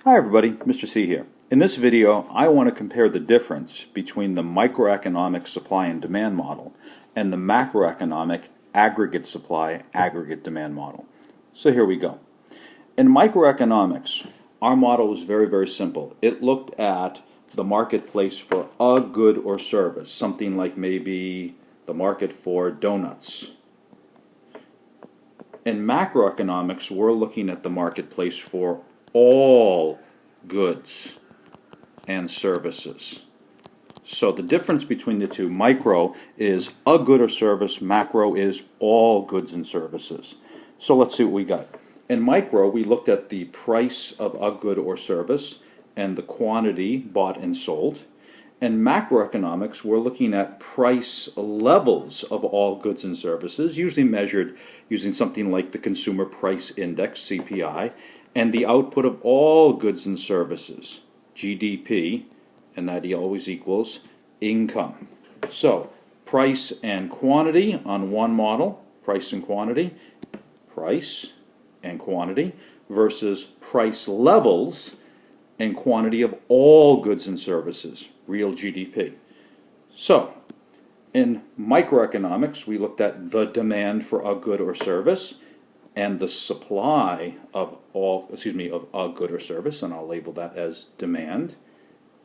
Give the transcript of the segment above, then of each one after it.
Hi everybody, Mr. C here. In this video, I want to compare the difference between the microeconomic supply and demand model and the macroeconomic aggregate supply, aggregate demand model. So here we go. In microeconomics, our model was very simple. It looked at the marketplace for a good or service, something like maybe the market for donuts. In macroeconomics, we're looking at the marketplace for all goods and services. So the difference between the two, micro is a good or service, macro is all goods and services. So let's see what we got. In micro, we looked at the price of a good or service and the quantity bought and sold. In macroeconomics, we're looking at price levels of all goods and services, usually measured using something like the Consumer Price Index, CPI, and the output of all goods and services, GDP, and that always equals income. So, price and quantity on one model, price and quantity, versus price levels and quantity of all goods and services, real GDP. So, in microeconomics, we looked at the demand for a good or service and the supply of a good or service, and I'll label that as demand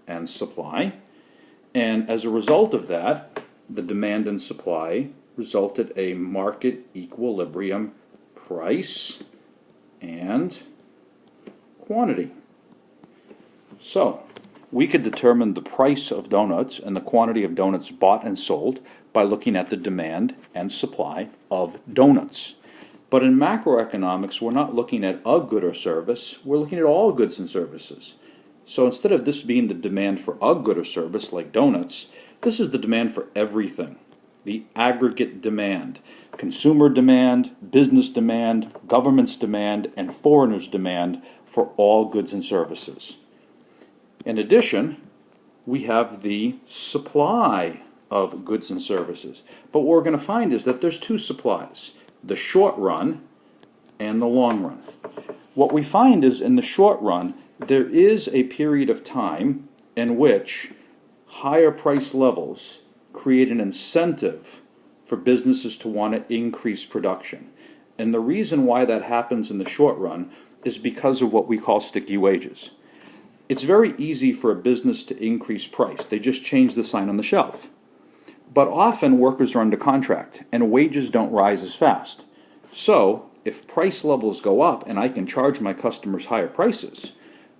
and supply. And as a result of that, the demand and supply resulted a market equilibrium price and quantity. So, we could determine the price of donuts and the quantity of donuts bought and sold by looking at the demand and supply of donuts. But in macroeconomics, we're not looking at a good or service, we're looking at all goods and services. So instead of this being the demand for a good or service, like donuts, this is the demand for everything. The aggregate demand. Consumer demand, business demand, government's demand, and foreigners' demand for all goods and services. In addition, we have the supply of goods and services. But what we're going to find is that there's two supplies, the short run and the long run. What we find is in the short run, there is a period of time in which higher price levels create an incentive for businesses to want to increase production. And the reason why that happens in the short run is because of what we call sticky wages. It's very easy for a business to increase price. They just change the sign on the shelf. But often workers are under contract and wages don't rise as fast. So if price levels go up and I can charge my customers higher prices,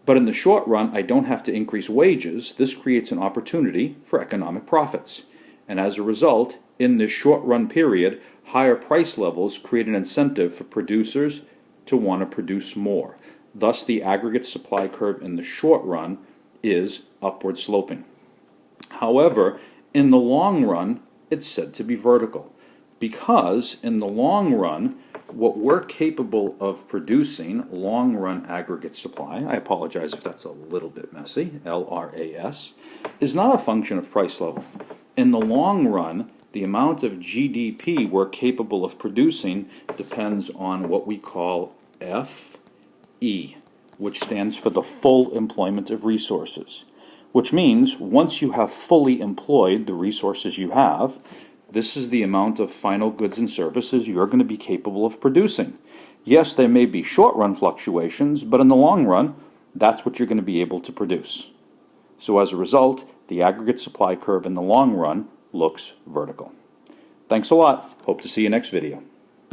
but in the short run I don't have to increase wages, this creates an opportunity for economic profits. And as a result, in this short run period, higher price levels create an incentive for producers to want to produce more. Thus the aggregate supply curve in the short run is upward sloping. However, in the long run, it's said to be vertical, because in the long run, what we're capable of producing, long run aggregate supply, I apologize if that's a little bit messy, LRAS, is not a function of price level. In the long run, the amount of GDP we're capable of producing depends on what we call FE, which stands for the full employment of resources. Which means once you have fully employed the resources you have, this is the amount of final goods and services you're going to be capable of producing. Yes, there may be short-run fluctuations, but in the long run, that's what you're going to be able to produce. So as a result, the aggregate supply curve in the long run looks vertical. Thanks a lot. Hope to see you next video.